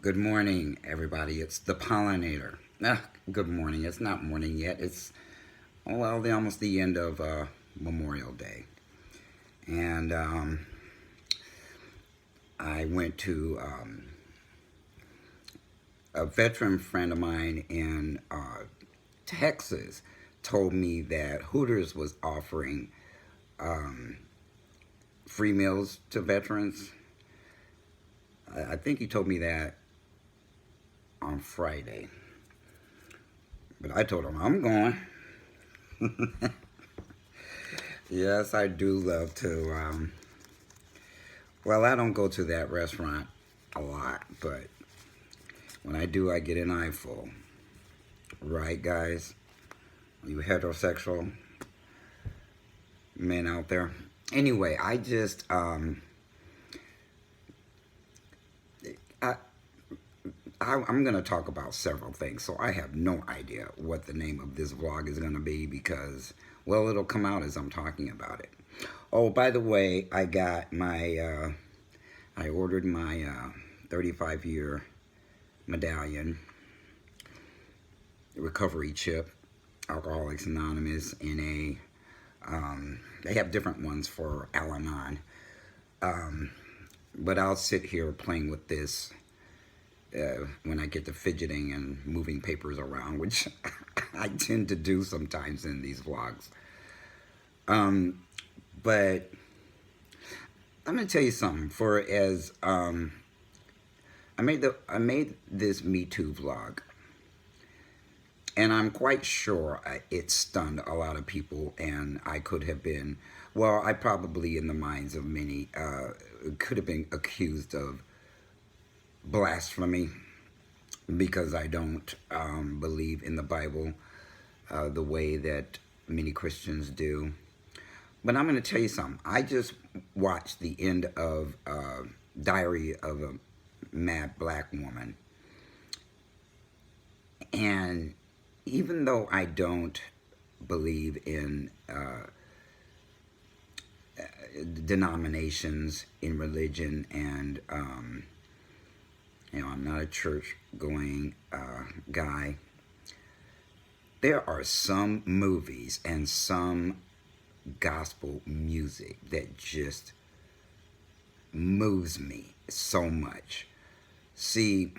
Good morning, everybody. It's the pollinator. Good morning. It's not morning yet. It's, almost the end of Memorial Day. And I went to a veteran friend of mine in Texas told me that Hooters was offering free meals to veterans. I think he told me that on Friday. But I told him I'm going. Yes, I do love to. I don't go to that restaurant a lot, but when I do, I get an eyeful. Right, guys? You heterosexual men out there? Anyway, I, I'm going to talk about several things, so I have no idea what the name of this vlog is going to be because, well, it'll come out as I'm talking about it. Oh, by the way, I got my, I ordered my 35-year medallion, recovery chip, Alcoholics Anonymous, in they have different ones for Al-Anon. But I'll sit here playing with this when I get to fidgeting and moving papers around, which I tend to do sometimes in these vlogs. But I'm gonna tell you something. I made this Me Too vlog, and I'm quite sure it stunned a lot of people, and I could have been, I probably in the minds of many could have been accused of blasphemy because I don't believe in the Bible the way that many Christians do. But I'm going to tell you something. I just watched the end of Diary of a Mad Black Woman. And even though I don't believe in denominations in religion, and I'm not a church-going guy, there are some movies and some gospel music that just moves me so much. See,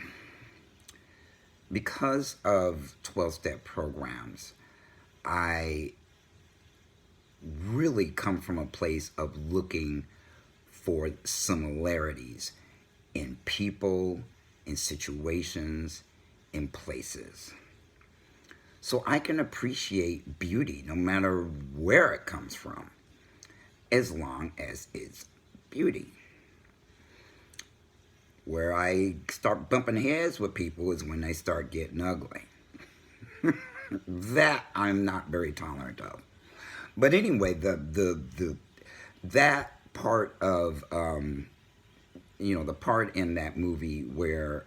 because of 12-step programs, I really come from a place of looking for similarities in people, in situations, in places. So I can appreciate beauty no matter where it comes from, as long as it's beauty. Where I start bumping heads with people is when they start getting ugly. That I'm not very tolerant of. But anyway, that part of the part in that movie where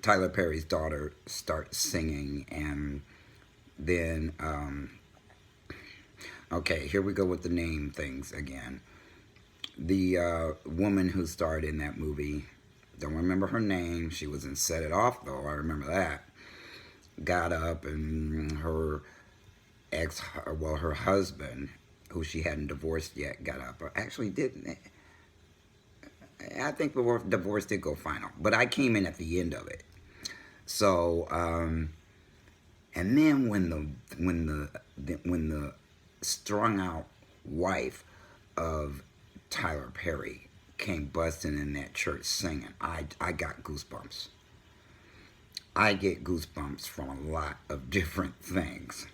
Tyler Perry's daughter starts singing, and then okay, here we go with the name things again. The woman who starred in that movie, don't remember her name. She was in Set It Off, though. I remember that. Got up, and her her husband, who she hadn't divorced yet, got up. Or actually didn't. I think the divorce did go final, but I came in at the end of it. So, and then when the strung out wife of Tyler Perry came busting in that church singing, I got goosebumps. I get goosebumps from a lot of different things.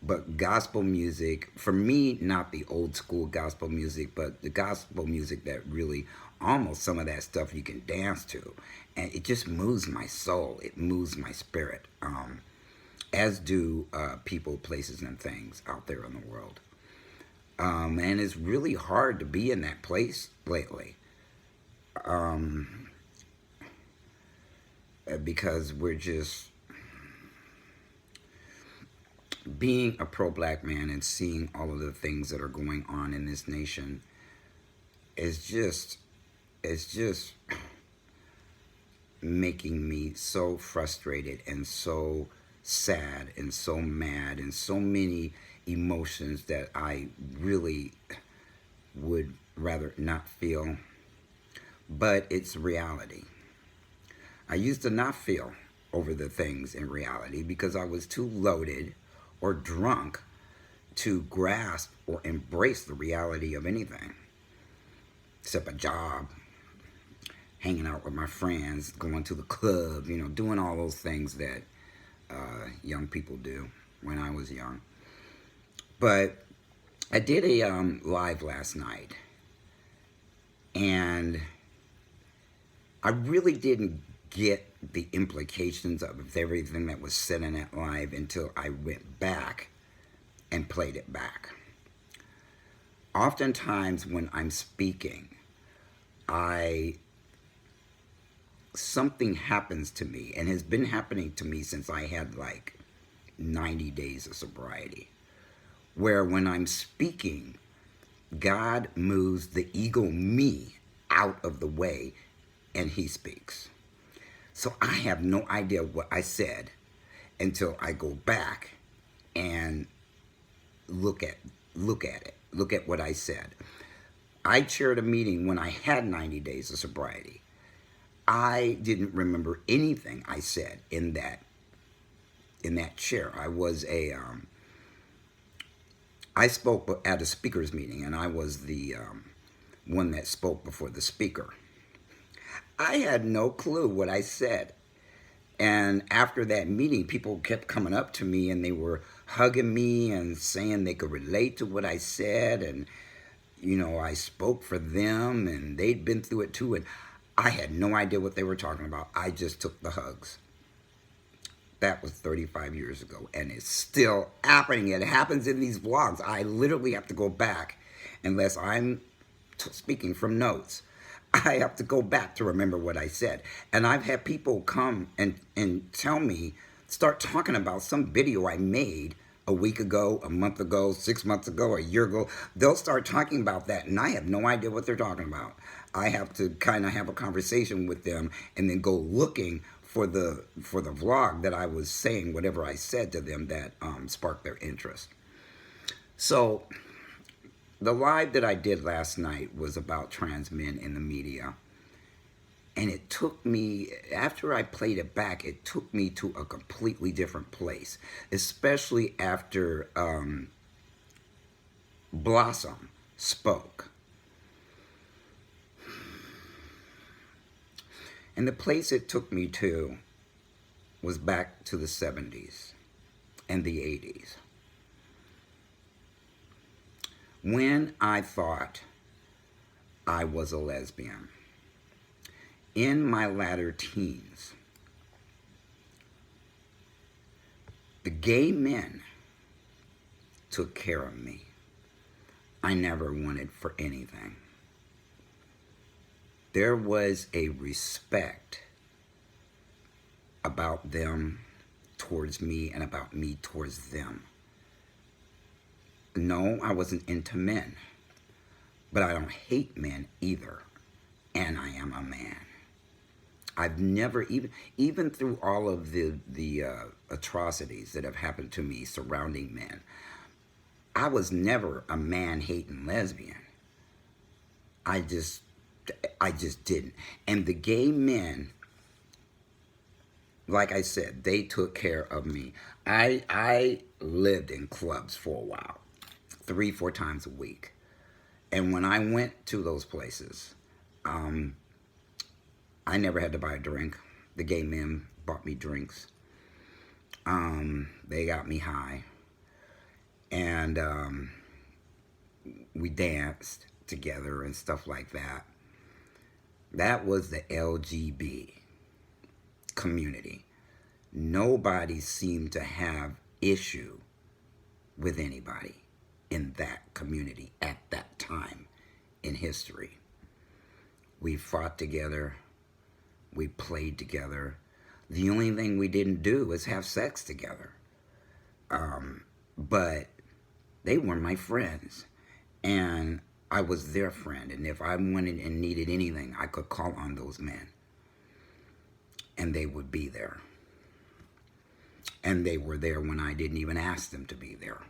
But gospel music, for me, not the old school gospel music, but the gospel music that really, almost some of that stuff you can dance to. And it just moves my soul. It moves my spirit. As do people, places, and things out there in the world. And it's really hard to be in that place lately. Because we're just being a pro-black man and seeing all of the things that are going on in this nation is just it's just making me so frustrated and so sad and so mad and so many emotions that I really would rather not feel. But it's reality. I used to not feel over the things in reality because I was too loaded or drunk to grasp or embrace the reality of anything except a job, hanging out with my friends, going to the club, doing all those things that young people do when I was young. But I did a live last night, and I really didn't get the implications of everything that was said in that live until I went back and played it back. Oftentimes when I'm speaking, something happens to me, and has been happening to me since I had like 90 days of sobriety, where when I'm speaking, God moves the ego me out of the way and he speaks. So I have no idea what I said until I go back and look at it, look at what I said. I chaired a meeting when I had 90 days of sobriety. I didn't remember anything I said in that chair. I spoke at a speakers meeting, and I was the one that spoke before the speaker. I had no clue what I said. And after that meeting, people kept coming up to me and they were hugging me and saying they could relate to what I said. And, I spoke for them and they'd been through it too. And I had no idea what they were talking about. I just took the hugs. That was 35 years ago, and it's still happening. It happens in these vlogs. I literally have to go back, unless I'm speaking from notes. I have to go back to remember what I said. And I've had people come and tell me, start talking about some video I made a week ago, a month ago, 6 months ago, a year ago. They'll start talking about that, and I have no idea what they're talking about. I have to kind of have a conversation with them and then go looking for the vlog that I was saying whatever I said to them that sparked their interest. So the live that I did last night was about trans men in the media. And it took me, after I played it back, it took me to a completely different place. Especially after Blossom spoke. And the place it took me to was back to the 70s and the 80s. When I thought I was a lesbian, in my latter teens, the gay men took care of me. I never wanted for anything. There was a respect about them towards me and about me towards them. No, I wasn't into men, but I don't hate men either, and I am a man. I've never, even through all of the atrocities that have happened to me surrounding men, I was never a man-hating lesbian. I just didn't. And the gay men, like I said, they took care of me. I lived in clubs for a while, 3-4 times a week. And when I went to those places, I never had to buy a drink. The gay men bought me drinks. They got me high. And we danced together and stuff like that. That was the LGB community. Nobody seemed to have issue with anybody in that community at that time in history. We fought together. We played together. The only thing we didn't do was have sex together. But they were my friends. And I was their friend, and if I wanted and needed anything, I could call on those men, and they would be there. And they were there when I didn't even ask them to be there.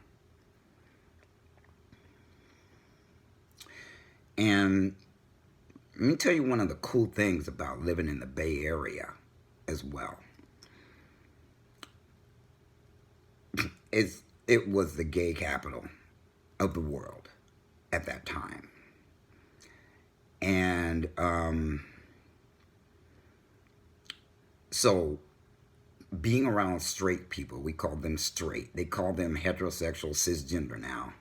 And let me tell you one of the cool things about living in the Bay Area as well. It was the gay capital of the world at that time. And so being around straight people, we call them straight. They call them heterosexual cisgender now.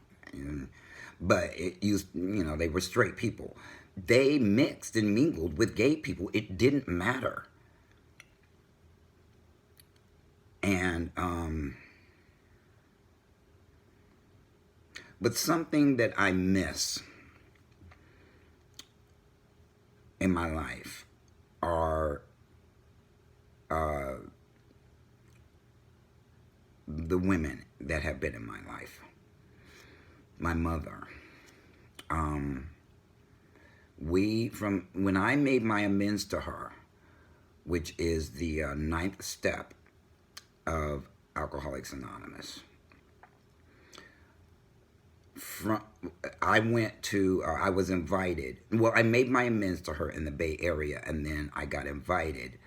But it used, they were straight people. They mixed and mingled with gay people. It didn't matter. And, but something that I miss in my life are the women that have been in my life. My mother. From when I made my amends to her, which is the ninth step of Alcoholics Anonymous. I was invited. Well, I made my amends to her in the Bay Area, and then I got invited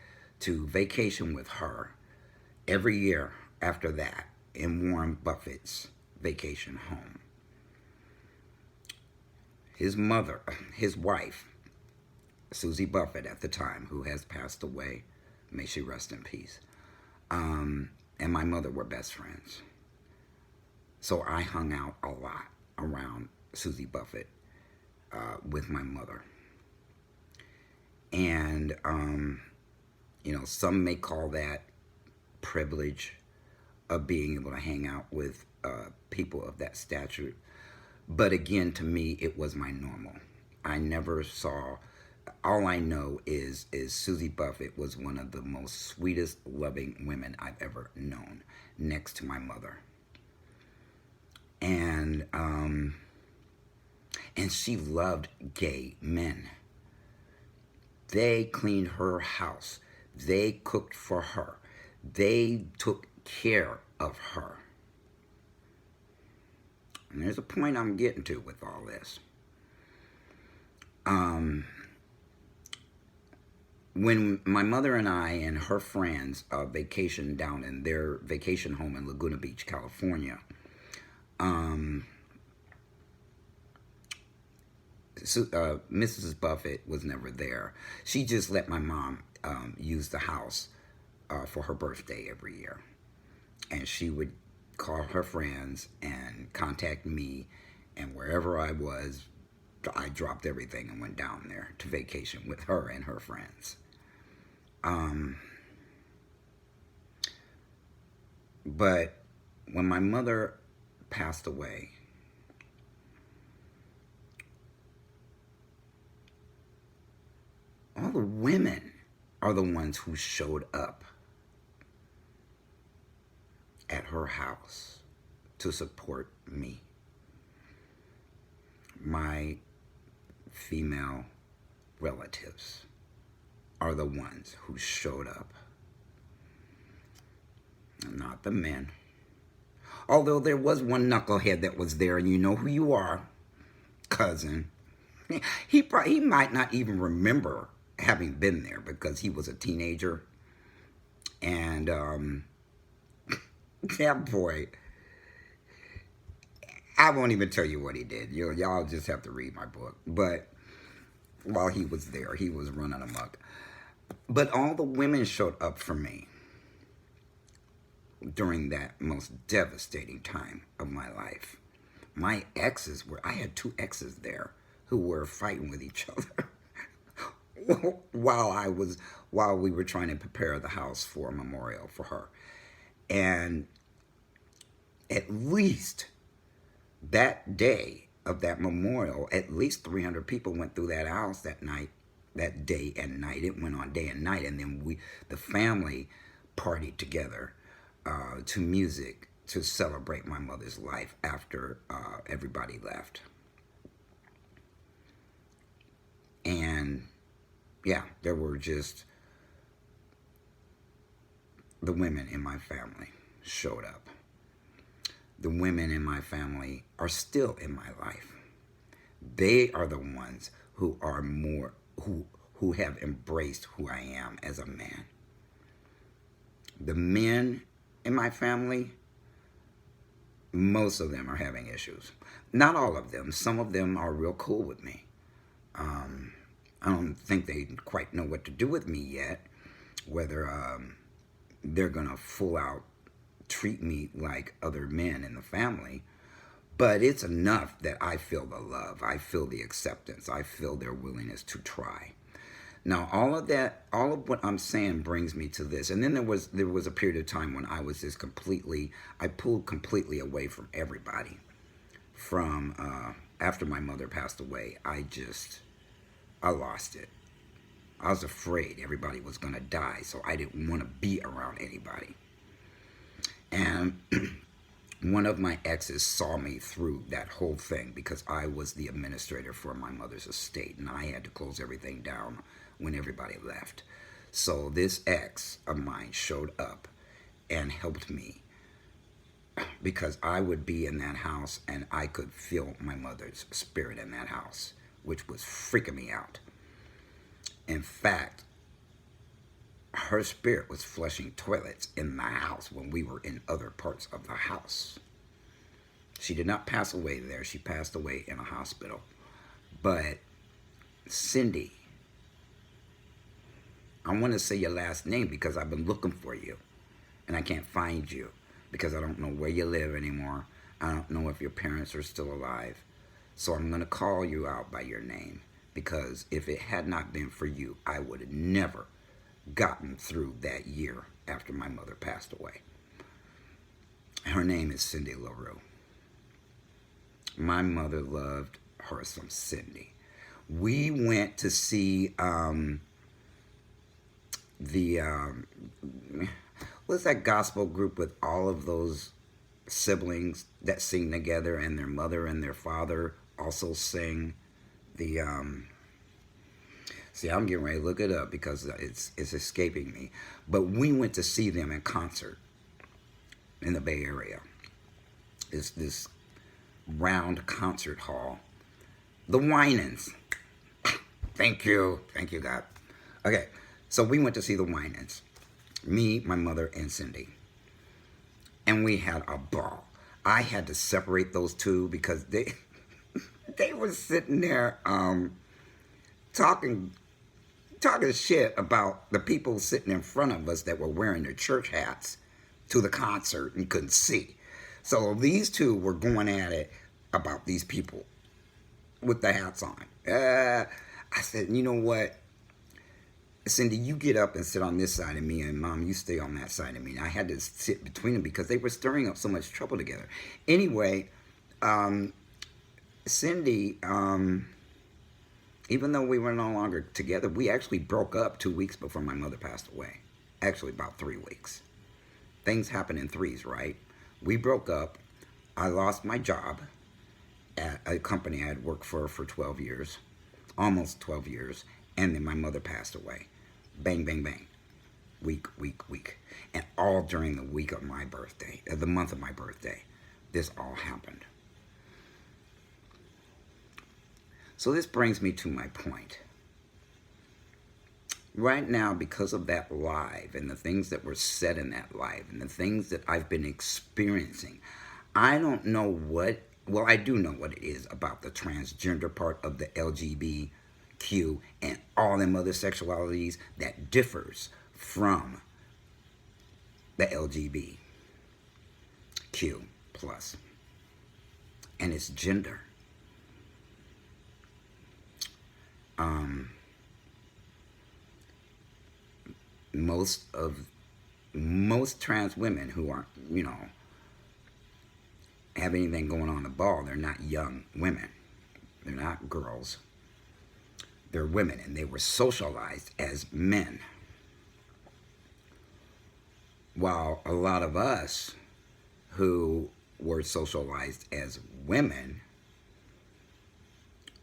to vacation with her every year after that in Warren Buffett's vacation home. His mother, his wife, Suzie Buffett at the time, who has passed away, may she rest in peace, and my mother were best friends. So I hung out a lot around Suzie Buffett with my mother. And, some may call that privilege of being able to hang out with people of that stature. But again, to me, it was my normal. I never saw, all I know is Suzie Buffett was one of the most sweetest, loving women I've ever known, next to my mother. And she loved gay men. They cleaned her house. They cooked for her. They took care of her. And there's a point I'm getting to with all this. When my mother and I and her friends vacationed down in their vacation home in Laguna Beach, California, Mrs. Buffett was never there. She just let my mom use the house for her birthday every year. And she would call her friends and contact me, and wherever I was, I dropped everything and went down there to vacation with her and her friends. But when my mother passed away, all the women are the ones who showed up at her house to support me. My female relatives are the ones who showed up, not the men. Although there was one knucklehead that was there, and you know who you are, cousin. He might not even remember having been there because he was a teenager. And that boy, I won't even tell you what he did. Y'all just have to read my book. But while he was there, he was running amok. But all the women showed up for me during that most devastating time of my life. My exes I had 2 exes there who were fighting with each other while we were trying to prepare the house for a memorial for her. And at least that day of that memorial, at least 300 people went through that house that night, that day and night. It went on day and night. And then the family partied together to music to celebrate my mother's life after everybody left. yeah, there were just the women in my family showed up. The women in my family are still in my life. They are the ones who are more who have embraced who I am as a man. The men in my family, most of them are having issues. Not all of them. Some of them are real cool with me. I don't think they quite know what to do with me yet. Whether they're gonna full out treat me like other men in the family. But it's enough that I feel the love. I feel the acceptance. I feel their willingness to try. Now, all of what I'm saying brings me to this. And then there was a period of time when I was just I pulled completely away from everybody. From after my mother passed away, I lost it. I was afraid everybody was going to die, so I didn't want to be around anybody. And one of my exes saw me through that whole thing because I was the administrator for my mother's estate, and I had to close everything down when everybody left. So this ex of mine showed up and helped me because I would be in that house and I could feel my mother's spirit in that house, which was freaking me out. In fact, her spirit was flushing toilets in the house when we were in other parts of the house. She did not pass away there. She passed away in a hospital. But Cindy, I want to say your last name because I've been looking for you and I can't find you because I don't know where you live anymore. I don't know if your parents are still alive. So I'm going to call you out by your name because if it had not been for you, I would have never gotten through that year after my mother passed away. Her name is Cindy LaRue. My mother loved her some Cindy. We went to see what's that gospel group with all of those siblings that sing together and their mother and their father also sing the see, I'm getting ready to look it up because it's escaping me. But we went to see them in concert in the Bay Area. It's this round concert hall. The Winans. Thank you, God. Okay, so we went to see the Winans. Me, my mother, and Cindy. And we had a ball. I had to separate those two because they they were sitting there talking shit about the people sitting in front of us that were wearing their church hats to the concert and couldn't see. So these two were going at it about these people with the hats on. I said, you know what? Cindy, you get up and sit on this side of me, and Mom, you stay on that side of me. And I had to sit between them because they were stirring up so much trouble together. Anyway, Cindy, even though we were no longer together, we actually broke up 2 weeks before my mother passed away. Actually, about 3 weeks. Things happen in threes, right? We broke up. I lost my job at a company I had worked for 12 years, almost 12 years, and then my mother passed away. Bang, bang, bang. Week. And all during the week of my birthday, the month of my birthday, this all happened. So this brings me to my point. Right now, because of that live and the things that were said in that live and the things that I've been experiencing, I don't know well, I do know what it is about the transgender part of the LGBTQ and all them other sexualities that differs from the LGBTQ plus. And it's gender. Most trans women who aren't, have anything going on in the ball, they're not young women. They're not girls. They're women, and they were socialized as men. While a lot of us who were socialized as women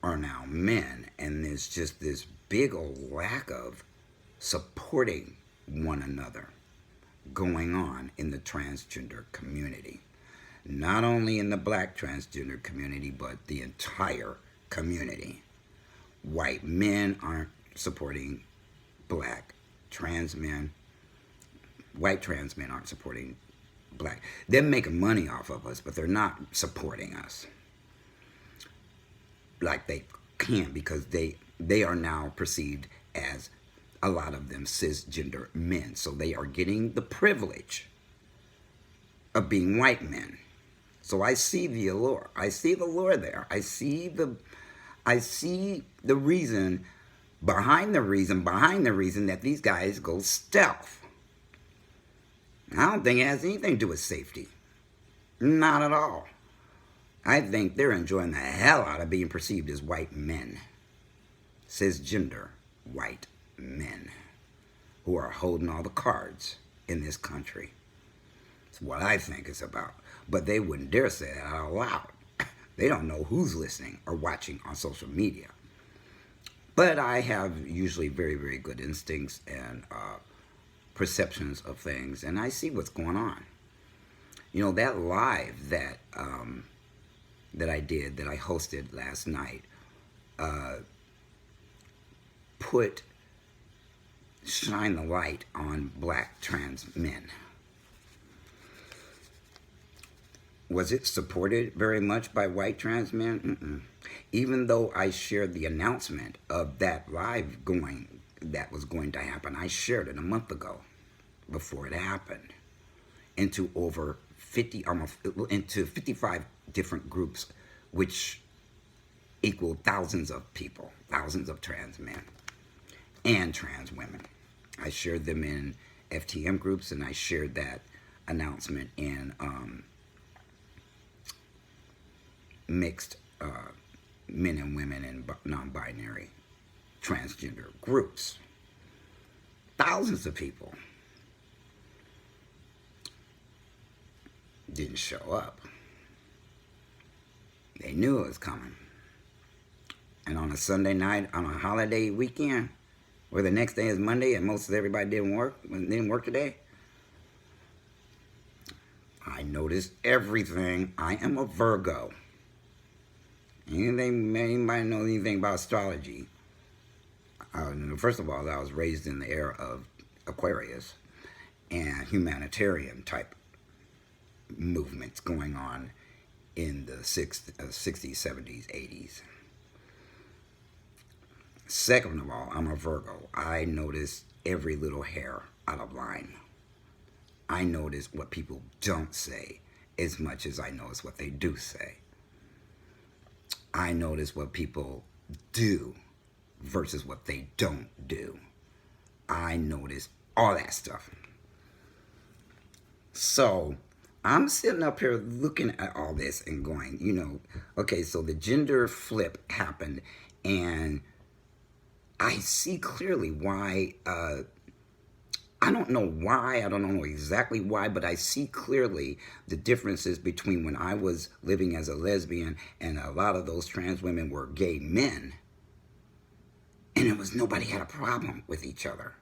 are now men, and there's just this big old lack of supporting one another going on in the transgender community. Not only in the black transgender community, but the entire community. White men aren't supporting black trans men. White trans men aren't supporting black. They're making money off of us, but they're not supporting us like they can, because they are now perceived as, a lot of them, cisgender men. So they are getting the privilege of being white men. So I see the allure. I see the lure there. I see the reason behind the reason that these guys go stealth. I don't think it has anything to do with safety. Not at all. I think they're enjoying the hell out of being perceived as white men. Cisgender white men who are holding all the cards in this country. It's what I think it's about. But they wouldn't dare say that out loud. They don't know who's listening or watching on social media. But I have usually very, very good instincts and perceptions of things, and I see what's going on. You know, that live that that I did, that I hosted last night, shine the light on black trans men. Was it supported very much by white trans men? Mm-mm. Even though I shared the announcement of that live that was going to happen, I shared it a month ago before it happened into over 55 different groups, which equal thousands of people, thousands of trans men and trans women. I shared them in FTM groups, and I shared that announcement in mixed men and women and non-binary transgender groups. Thousands of people didn't show up. They knew it was coming. And on a Sunday night, on a holiday weekend, where the next day is Monday and most of everybody didn't work today, I noticed everything. I am a Virgo. Anybody know anything about astrology? First of all, I was raised in the era of Aquarius and humanitarian type movements going on in the 60s, 70s, 80s. Second of all, I'm a Virgo. I notice every little hair out of line. I notice what people don't say as much as I notice what they do say. I notice what people do versus what they don't do. I notice all that stuff. So I'm sitting up here looking at all this and going, okay, so the gender flip happened, and I see clearly why. I don't know why, I don't know exactly why, but I see clearly the differences between when I was living as a lesbian and a lot of those trans women were gay men. And nobody had a problem with each other.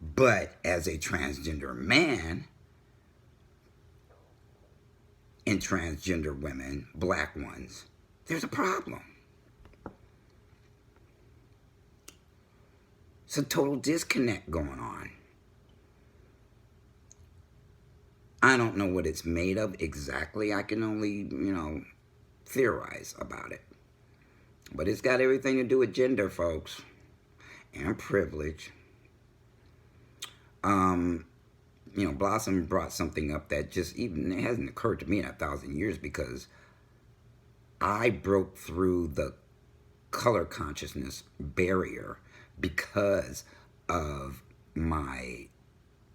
But as a transgender man and transgender women, black ones, there's a problem. It's a total disconnect going on. I don't know what it's made of exactly. I can only, theorize about it. But it's got everything to do with gender, folks, and privilege. Blossom brought something up that it hasn't occurred to me in 1,000 years, because I broke through the color consciousness barrier because of my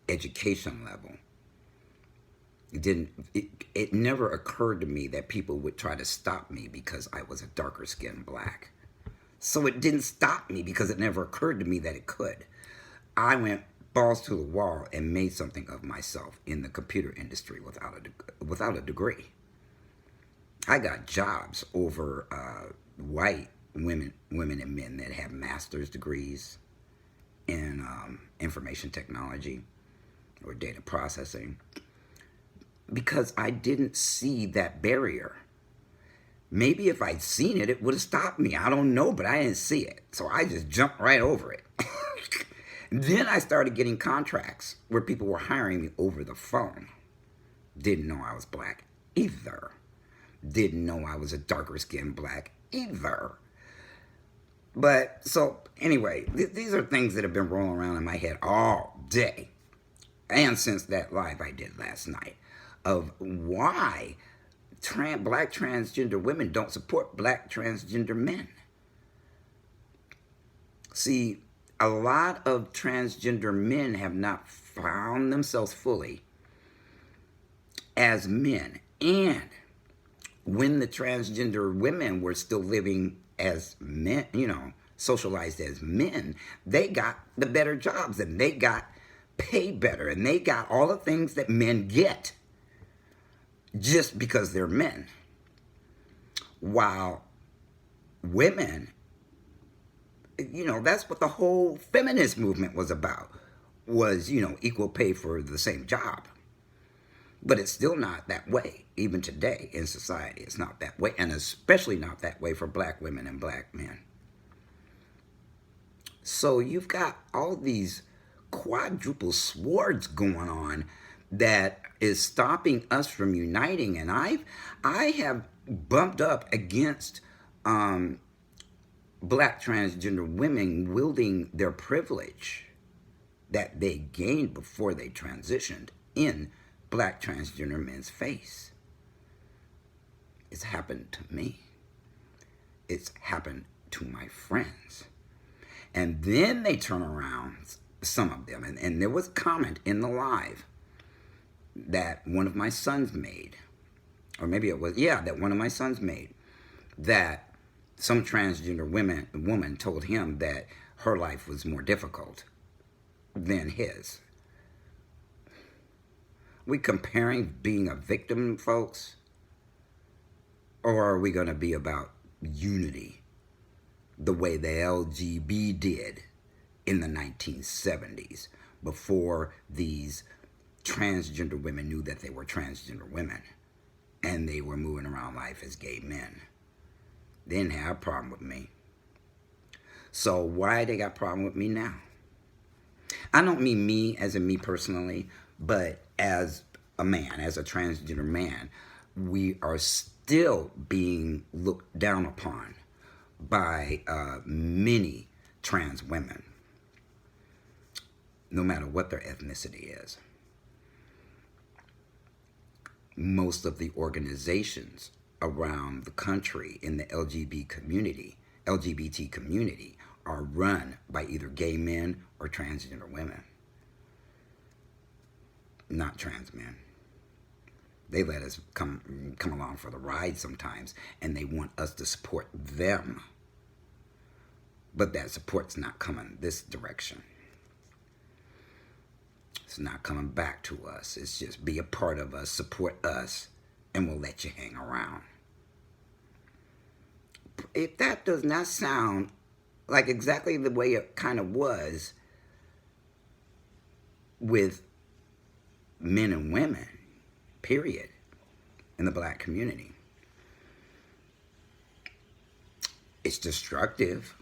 education level. It never occurred to me that people would try to stop me because I was a darker skinned black. So it didn't stop me because it never occurred to me that it could. I went balls to the wall and made something of myself in the computer industry without a degree. I got jobs over white women and men that have master's degrees in information technology or data processing, because I didn't see that barrier. Maybe if I'd seen it, it would have stopped me. I don't know, but I didn't see it. So I just jumped right over it. Then I started getting contracts where people were hiring me over the phone. Didn't know I was black either. Didn't know I was a darker skinned black either. But so anyway, these are things that have been rolling around in my head all day. And since that live I did last night, of why black transgender women don't support black transgender men. See, a lot of transgender men have not found themselves fully as men. And when the transgender women were still living as men, socialized as men, they got the better jobs and they got paid better and they got all the things that men get just because they're men. While women, that's what the whole feminist movement was about, was, equal pay for the same job. But it's still not that way. Even today in society, it's not that way. And especially not that way for black women and black men. So you've got all these quadruple swords going on that is stopping us from uniting. And I have bumped up against black transgender women wielding their privilege that they gained before they transitioned in black transgender men's face. It's happened to me. It's happened to my friends. And then they turn around, some of them, and there was a comment in the live that one of my sons made, or maybe it was, that one of my sons made, that some transgender woman told him that her life was more difficult than his. We comparing being a victim, folks? Or are we going to be about unity the way the LGB did in the 1970s before these transgender women knew that they were transgender women and they were moving around life as gay men? They didn't have a problem with me. So why they got a problem with me now? I don't mean me as in me personally, but as a man, as a transgender man, we are still being looked down upon by many trans women, no matter what their ethnicity is. Most of the organizations around the country in the LGBT community are run by either gay men or transgender women, not trans men. They let us come along for the ride sometimes, and they want us to support them. But that support's not coming this direction. It's not coming back to us. It's just be a part of us, support us, and we'll let you hang around. If that does not sound like exactly the way it kind of was with men and women, period, in the black community, it's destructive.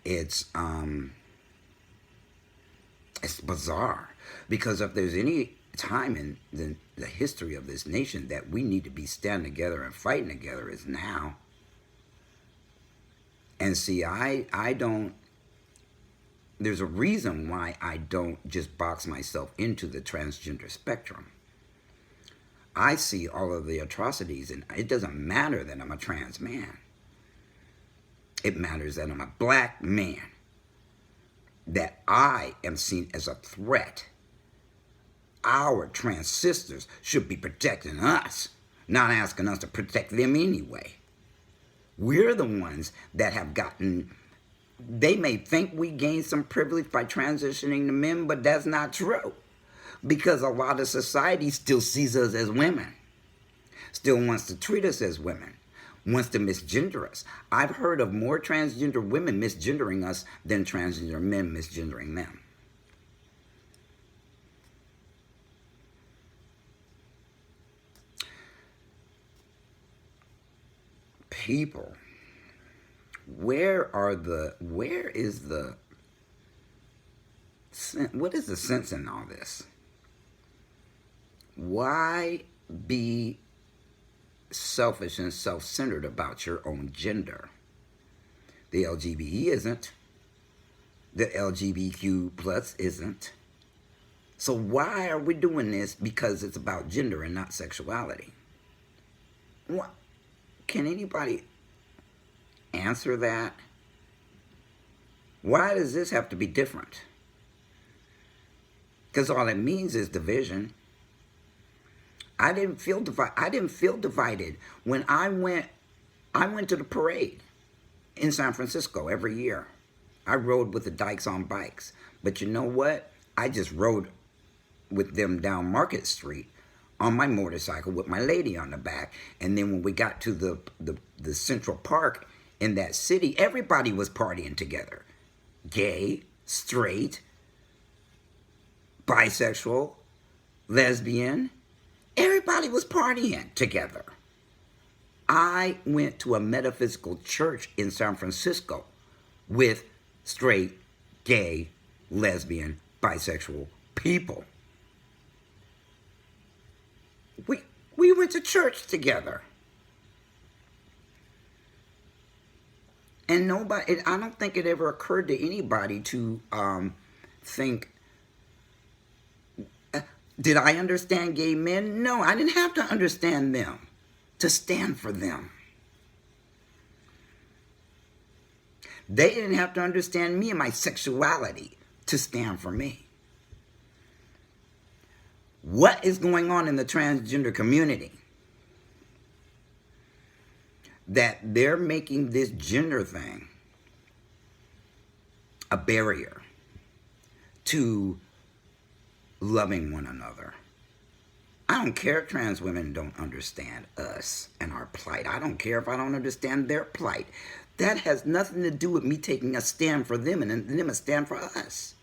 It's bizarre, because if there's any time in the history of this nation that we need to be standing together and fighting together, is now. And see, I don't, there's a reason why I don't just box myself into the transgender spectrum. I see all of the atrocities, and it doesn't matter that I'm a trans man. It matters that I'm a black man, that I am seen as a threat. Our trans sisters should be protecting us, not asking us to protect them anyway. We're the ones that have gotten, they may think we gained some privilege by transitioning to men, but that's not true. Because a lot of society still sees us as women, still wants to treat us as women. wants to misgender us. I've heard of more transgender women misgendering us than transgender men misgendering them. People, where is the, what is the sense in all this? Why be selfish and self-centered about your own gender? The LGBT isn't. The LGBTQ plus isn't. So why are we doing this? Because it's about gender and not sexuality. What? Can anybody answer that? Why does this have to be different? Because all it means is division. I didn't feel divided when I went to the parade in San Francisco every year. I rode with the Dykes on bikes. But you know what? I just rode with them down Market Street on my motorcycle with my lady on the back. And then when we got to the Central Park in that city, everybody was partying together. Gay, straight, bisexual, lesbian. Everybody was partying together. I went to a metaphysical church in San Francisco with straight, gay, lesbian, bisexual people. We went to church together. And nobody, I don't think it ever occurred to anybody to think, did I understand gay men? No, I didn't have to understand them to stand for them. They didn't have to understand me and my sexuality to stand for me. What is going on in the transgender community that they're making this gender thing a barrier to loving one another? I don't care if trans women don't understand us and our plight. I don't care if I don't understand their plight. That has nothing to do with me taking a stand for them and them a stand for us.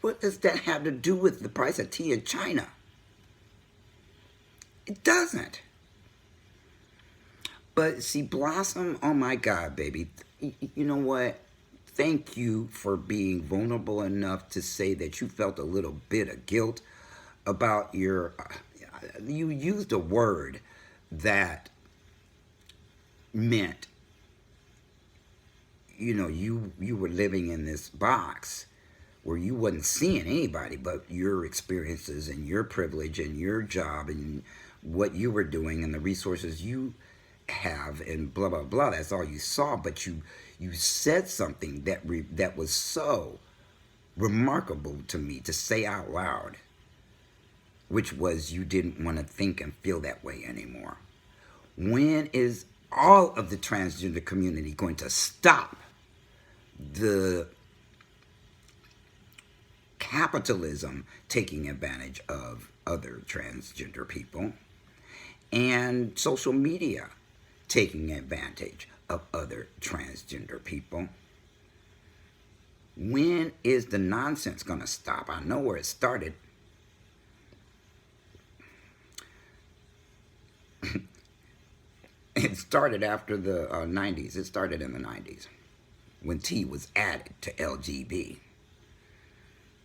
What does that have to do with the price of tea in China? It doesn't. But see, Blossom, oh my God, baby. You know what? Thank you for being vulnerable enough to say that you felt a little bit of guilt about your, you used a word that meant, you know, you were living in this box where you wasn't seeing anybody but your experiences and your privilege and your job and what you were doing and the resources you have and blah, blah, blah. That's all you saw. But you said something that was so remarkable to me to say out loud, which was you didn't want to think and feel that way anymore. When is all of the transgender community going to stop the capitalism taking advantage of other transgender people and social media taking advantage of other transgender people? When is the nonsense going to stop? I know where it started. It started after the 90s. It started in the 90s when T was added to LGB.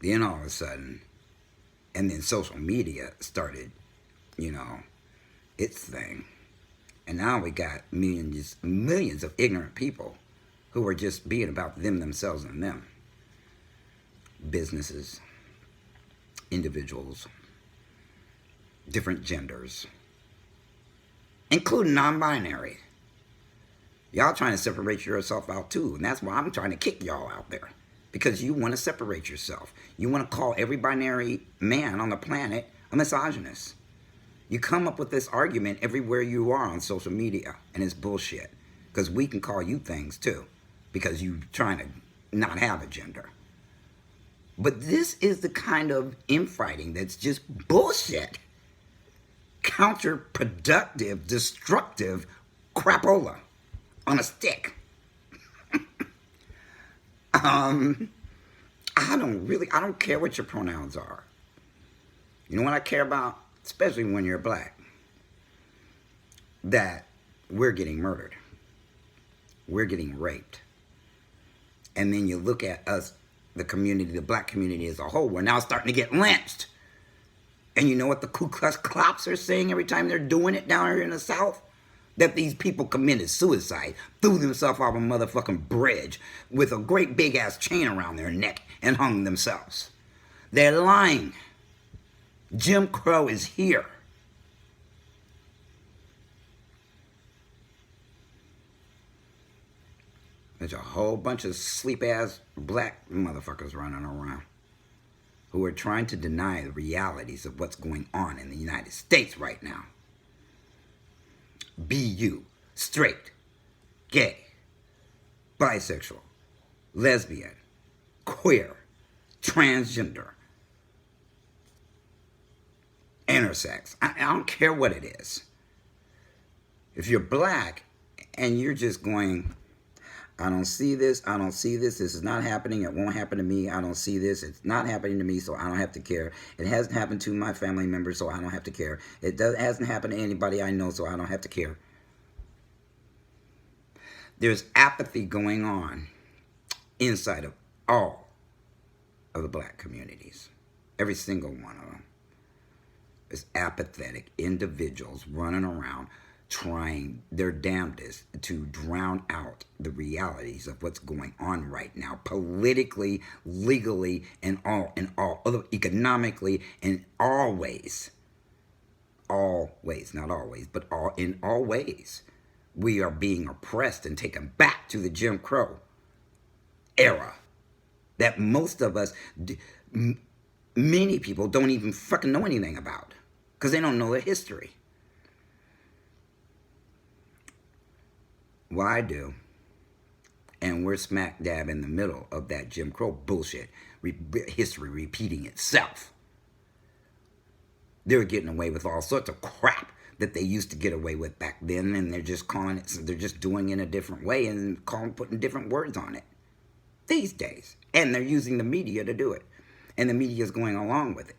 Then all of a sudden, and then social media started, you know, its thing. And now we got millions of ignorant people who are just being about them, themselves, and them. Businesses, individuals, different genders, including non-binary. Y'all trying to separate yourself out too, and that's why I'm trying to kick y'all out there. Because you want to separate yourself. You want to call every binary man on the planet a misogynist. You come up with this argument everywhere you are on social media, and it's bullshit. Because we can call you things too, because you're trying to not have a gender. But this is the kind of infighting that's just bullshit. counterproductive, destructive crapola on a stick. I don't care what your pronouns are. You know what I care about? Especially when you're black. That we're getting murdered. We're getting raped. And then you look at us, the community, the black community as a whole, we're now starting to get lynched. And you know what the Ku Klux Klops are saying every time they're doing it down here in the South? That these people committed suicide, threw themselves off a motherfucking bridge with a great big ass chain around their neck and hung themselves. They're lying. Jim Crow is here. There's a whole bunch of sleep-ass black motherfuckers running around who are trying to deny the realities of what's going on in the United States right now. Be you straight, gay, bisexual, lesbian, queer, transgender, intersex. I don't care what it is. If you're black and you're just going, I don't see this, this is not happening, it won't happen to me, I don't see this, it's not happening to me, so I don't have to care. It hasn't happened to my family members, so I don't have to care. Hasn't happened to anybody I know, so I don't have to care. There's apathy going on inside of all of the black communities. Every single one of them. There's apathetic individuals running around trying their damnedest to drown out the realities of what's going on right now, politically, legally, and economically, in all ways. All ways, not always, but in all ways. We are being oppressed and taken back to the Jim Crow era that most of us, many people don't even fucking know anything about because they don't know the history. Well, I do. And we're smack dab in the middle of that Jim Crow bullshit, history repeating itself. They're getting away with all sorts of crap that they used to get away with back then, and they're just calling it, they're just doing it in a different way and putting different words on it these days. And they're using the media to do it. And the media is going along with it.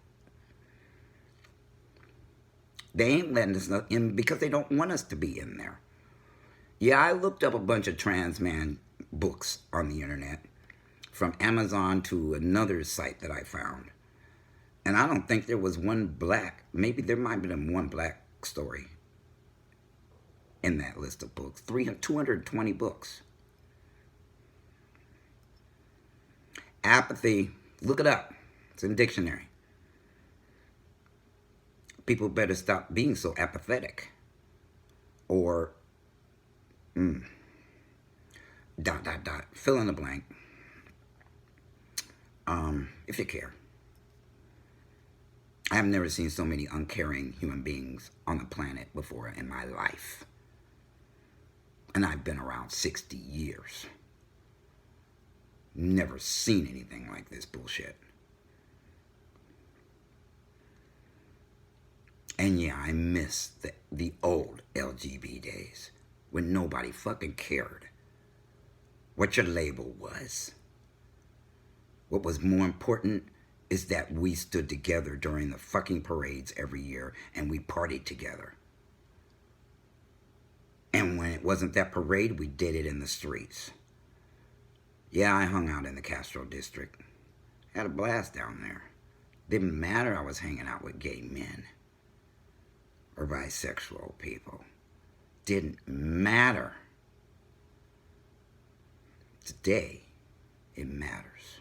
They ain't letting us in because they don't want us to be in there. Yeah, I looked up a bunch of trans man books on the internet, from Amazon to another site that I found. And I don't think there was one black, maybe there might have been one black story in that list of books. 220 books. Apathy, look it up. It's in the dictionary. People better stop being so apathetic. Or, fill in the blank. If you care. I have never seen so many uncaring human beings on the planet before in my life. And I've been around 60 years. Never seen anything like this bullshit. And yeah, I miss the old LGB days when nobody fucking cared what your label was. What was more important is that we stood together during the fucking parades every year and we partied together. And when it wasn't that parade, we did it in the streets. Yeah, I hung out in the Castro district. Had a blast down there. Didn't matter I was hanging out with gay men or bisexual people. Didn't matter. Today, it matters.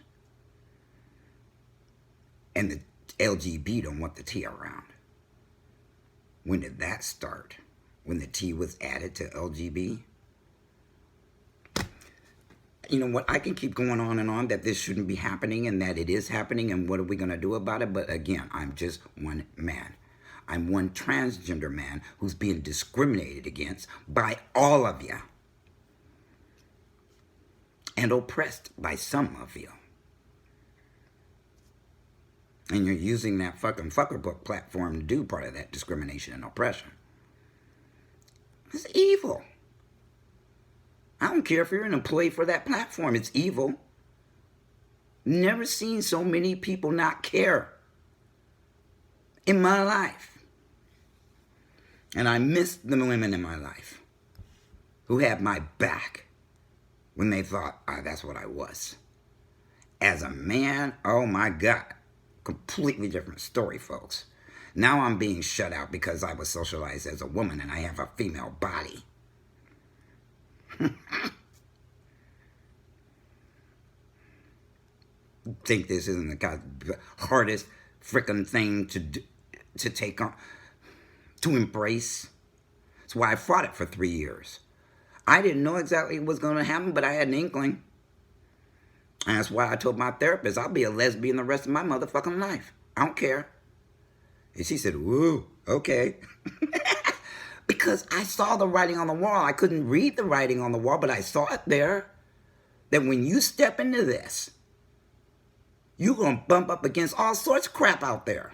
And the LGB don't want the T around. When did that start? When the T was added to LGB? You know what? I can keep going on and on that this shouldn't be happening and that it is happening and what are we going to do about it? But again, I'm just one man. I'm one transgender man who's being discriminated against by all of you. And oppressed by some of you. And you're using that fucking fucker book platform to do part of that discrimination and oppression. It's evil. I don't care if you're an employee for that platform. It's evil. Never seen so many people not care in my life. And I miss the women in my life who had my back when they thought, that's what I was. As a man, oh my God, completely different story, folks. Now I'm being shut out because I was socialized as a woman and I have a female body. Think this isn't the hardest freaking thing to take on, to embrace? That's why I fought it for 3 years. I didn't know exactly what was going to happen, but I had an inkling. And that's why I told my therapist, I'll be a lesbian the rest of my motherfucking life. I don't care. And she said, woo, okay. Because I saw the writing on the wall. I couldn't read the writing on the wall, but I saw it there. That when you step into this, you're going to bump up against all sorts of crap out there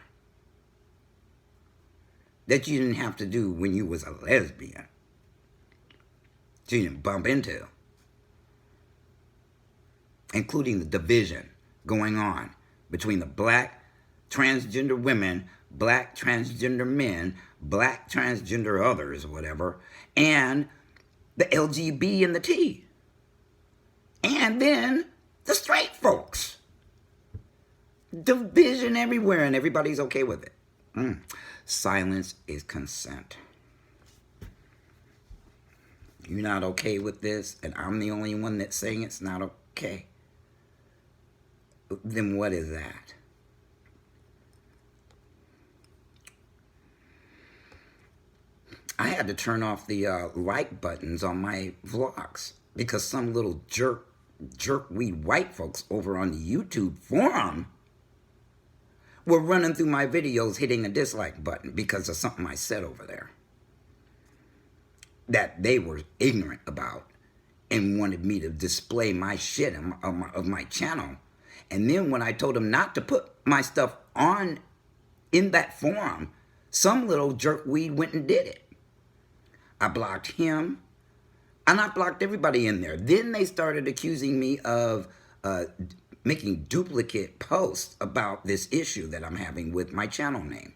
that you didn't have to do when you was a lesbian. You didn't bump into. Including the division going on between the black transgender women, black transgender men, black transgender others, or whatever, and the LGB and the T. And then the straight folks. Division everywhere, and everybody's okay with it. Silence is consent. You're not okay with this, and I'm the only one that's saying it's not okay. Then what is that? I had to turn off the like buttons on my vlogs because some little jerkweed white folks over on the YouTube forum were running through my videos hitting a dislike button because of something I said over there that they were ignorant about and wanted me to display my shit of my channel. And then when I told them not to put my stuff on in that forum, some little jerkweed went and did it. I blocked him, and I blocked everybody in there. Then they started accusing me of making duplicate posts about this issue that I'm having with my channel name.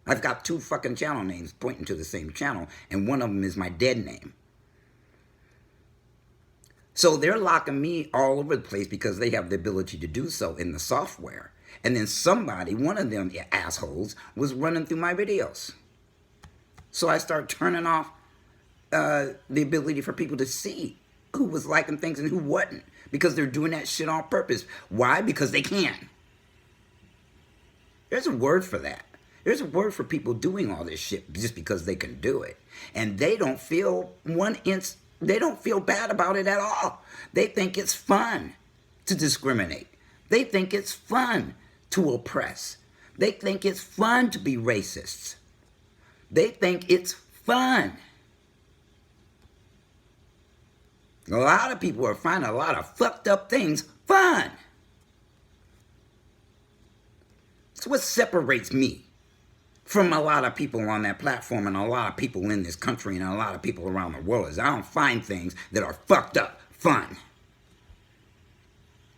I've got 2 fucking channel names pointing to the same channel, and one of them is my dead name. So they're locking me all over the place because they have the ability to do so in the software. And then somebody, one of them assholes, was running through my videos. So I start turning off the ability for people to see who was liking things and who wasn't. Because they're doing that shit on purpose. Why? Because they can. There's a word for that. There's a word for people doing all this shit just because they can do it. And they don't feel they don't feel bad about it at all. They think it's fun to discriminate. They think it's fun to oppress. They think it's fun to be racists. They think it's fun. A lot of people are finding a lot of fucked up things fun. It's what separates me from a lot of people on that platform and a lot of people in this country and a lot of people around the world is I don't find things that are fucked up fun.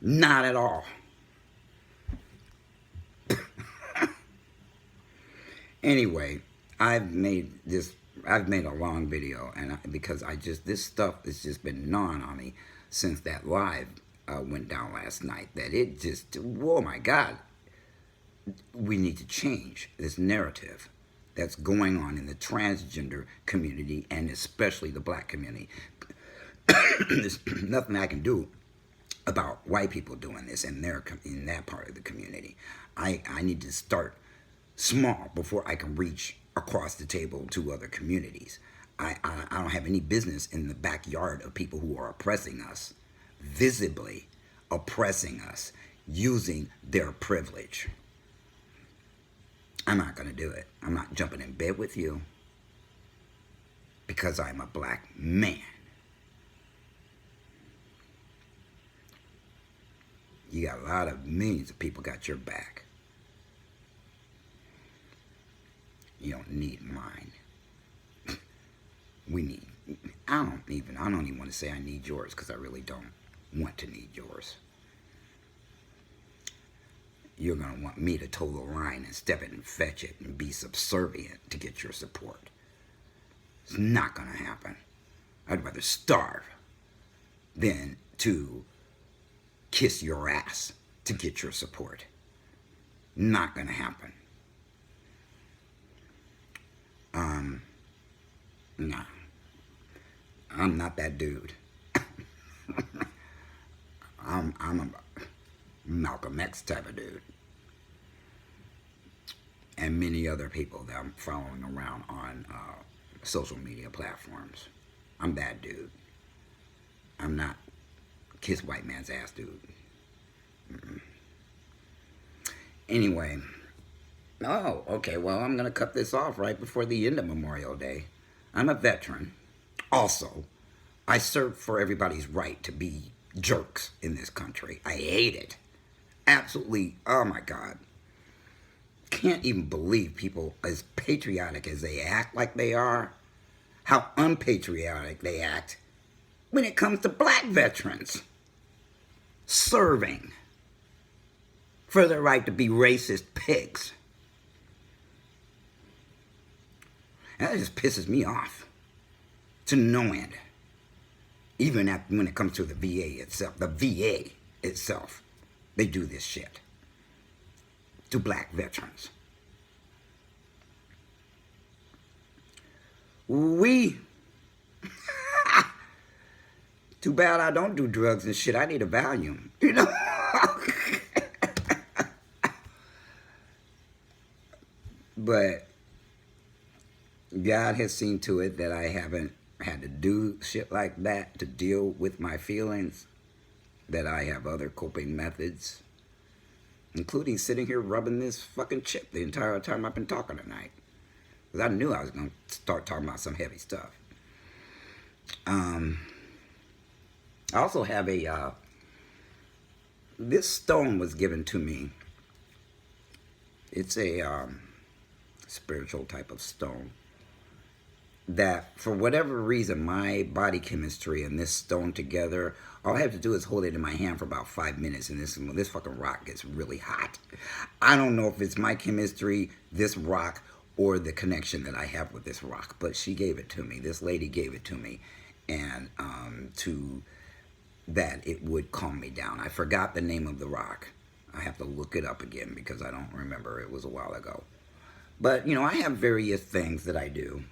Not at all. Anyway, I've made a long video and because this stuff has just been gnawing on me since that live went down last night that it just, oh my God. We need to change this narrative that's going on in the transgender community and especially the black community. There's nothing I can do about white people doing this in that part of the community. I need to start small before I can reach across the table to other communities. I don't have any business in the backyard of people who are oppressing us, visibly oppressing us, using their privilege. I'm not going to do it. I'm not jumping in bed with you because I'm a black man. You got a lot of millions of people got your back. You don't need mine. We need, I don't even want to say I need yours, because I really don't want to need yours. You're going to want me to toe the line and step in and fetch it and be subservient to get your support. It's not going to happen. I'd rather starve than to kiss your ass to get your support. Not going to happen. Nah. I'm not that dude. I'm a Malcolm X type of dude. And many other people that I'm following around on social media platforms. I'm that dude. I'm not kiss white man's ass dude. Anyway. Oh, okay, well, I'm going to cut this off right before the end of Memorial Day. I'm a veteran. Also, I serve for everybody's right to be jerks in this country. I hate it. Absolutely, oh my God. Can't even believe people as patriotic as they act like they are, how unpatriotic they act when it comes to black veterans serving for their right to be racist pigs. That just pisses me off to no end. Even when it comes to the VA itself, they do this shit to black veterans. Too bad I don't do drugs and shit. I need a Valium, you know. But God has seen to it that I haven't had to do shit like that to deal with my feelings, that I have other coping methods, including sitting here rubbing this fucking chip the entire time I've been talking tonight. Because I knew I was going to start talking about some heavy stuff. I also have this stone was given to me. It's a spiritual type of stone that, for whatever reason, my body chemistry and this stone together, all I have to do is hold it in my hand for about 5 minutes, and this fucking rock gets really hot. I don't know if it's my chemistry, this rock, or the connection that I have with this rock, but she gave it to me. This lady gave it to me, and to that it would calm me down. I forgot the name of the rock. I have to look it up again because I don't remember. It was a while ago. But, you know, I have various things that I do.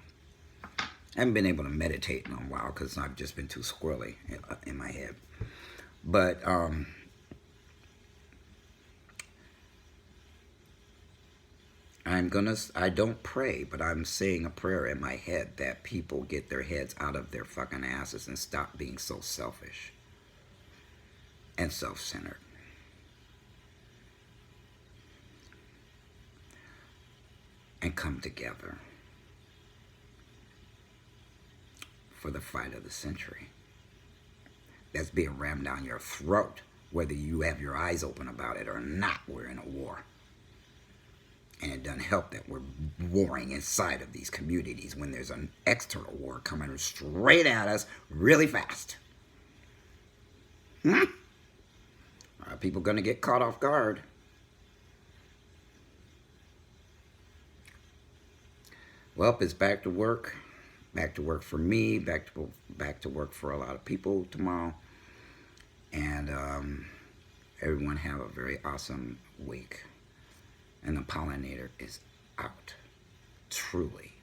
I haven't been able to meditate in a while because I've just been too squirrely in my head. But I don't pray, but I'm saying a prayer in my head that people get their heads out of their fucking asses and stop being so selfish and self-centered. And come together for the fight of the century that's being rammed down your throat, whether you have your eyes open about it or not. We're in a war. And it doesn't help that we're warring inside of these communities when there's an external war coming straight at us really fast. Are people going to get caught off guard? Well, it's back to work. Back to work for me. Back to work for a lot of people tomorrow. And everyone have a very awesome week. And the pollinator is out. Truly.